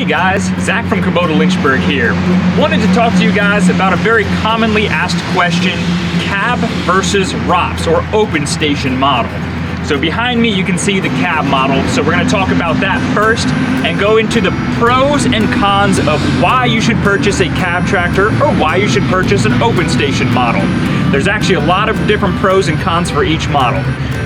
guys, Zach from Kubota Lynchburg here. Wanted to talk to you guys about a very commonly asked question, cab versus ROPS or open station model. So behind me you can see the cab model, so we're going to talk about that first and go into the pros and cons of why you should purchase a cab tractor or why you should purchase an open station model. There's actually a lot of different pros and cons for each model.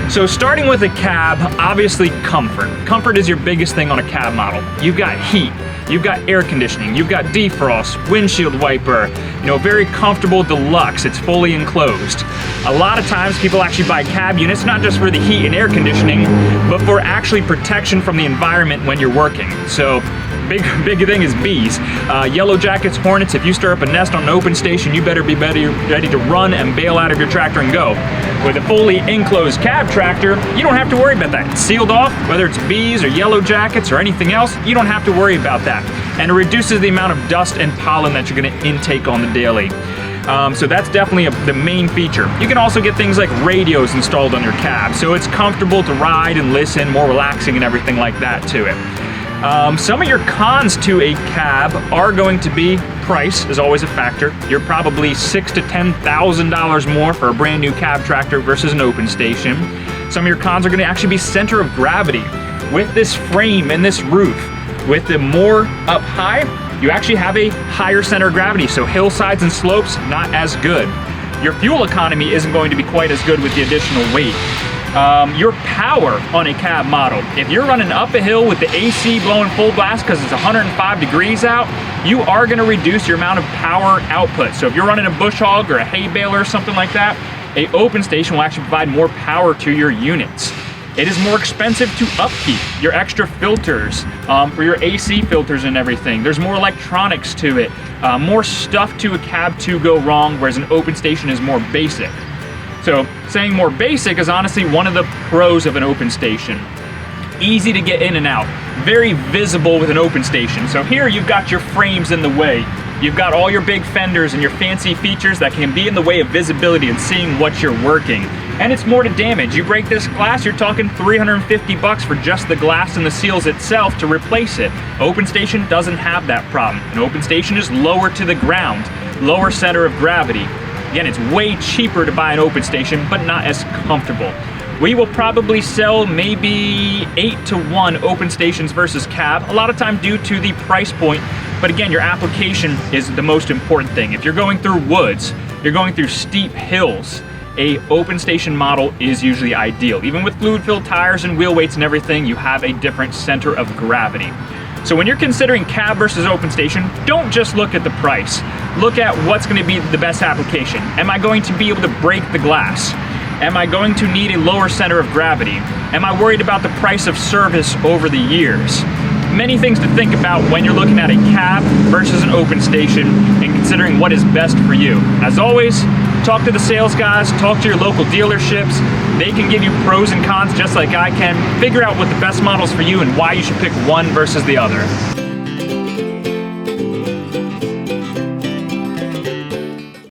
So starting with a cab, obviously comfort. Comfort is your biggest thing on a cab model. You've got heat, you've got air conditioning, you've got defrost, windshield wiper, very comfortable deluxe, it's fully enclosed. A lot of times people actually buy cab units not just for the heat and air conditioning, but for actually protection from the environment when you're working. So big thing is bees. Yellow jackets, hornets, if you stir up a nest on an open station, you better be ready to run and bail out of your tractor and go. With a fully enclosed cab tractor, you don't have to worry about that. It's sealed off, whether it's bees or yellow jackets or anything else, you don't have to worry about that. And it reduces the amount of dust and pollen that you're gonna intake on the daily. So that's definitely the main feature. You can also get things like radios installed on your cab, so it's comfortable to ride and listen, more relaxing and everything like that to it. Some of your cons to a cab are going to be price is always a factor. You're probably $6,000 to $10,000 more for a brand new cab tractor versus an open station. Some of your cons are going to actually be center of gravity. With this frame and this roof, with the more up high, you actually have a higher center of gravity, so hillsides and slopes, not as good. Your fuel economy isn't going to be quite as good with the additional weight. Your power on a cab model, if you're running up a hill with the AC blowing full blast because it's 105 degrees out, you are going to reduce your amount of power output. So if you're running a bush hog or a hay baler or something like that, a open station will actually provide more power to your units. It is more expensive to upkeep your extra filters for your AC filters and everything. There's more electronics to it, more stuff to a cab to go wrong, whereas an open station is more basic. So saying more basic is honestly one of the pros of an open station. Easy to get in and out, very visible with an open station. So here you've got your frames in the way. You've got all your big fenders and your fancy features that can be in the way of visibility and seeing what you're working. And it's more to damage. You break this glass, you're talking $350 for just the glass and the seals itself to replace it. Open station doesn't have that problem. An open station is lower to the ground, lower center of gravity. Again, it's way cheaper to buy an open station, but not as comfortable. We will probably sell maybe 8 to 1 open stations versus cab, a lot of time due to the price point. But again, your application is the most important thing. If you're going through woods, you're going through steep hills, a open station model is usually ideal. Even with fluid-filled tires and wheel weights and everything, you have a different center of gravity. So when you're considering cab versus open station, don't just look at the price. Look at what's going to be the best application. Am I going to be able to break the glass? Am I going to need a lower center of gravity? Am I worried about the price of service over the years? Many things to think about when you're looking at a cab versus an open station and considering what is best for you. As always, talk to the sales guys, talk to your local dealerships. They can give you pros and cons just like I can. Figure out what the best model is for you and why you should pick one versus the other.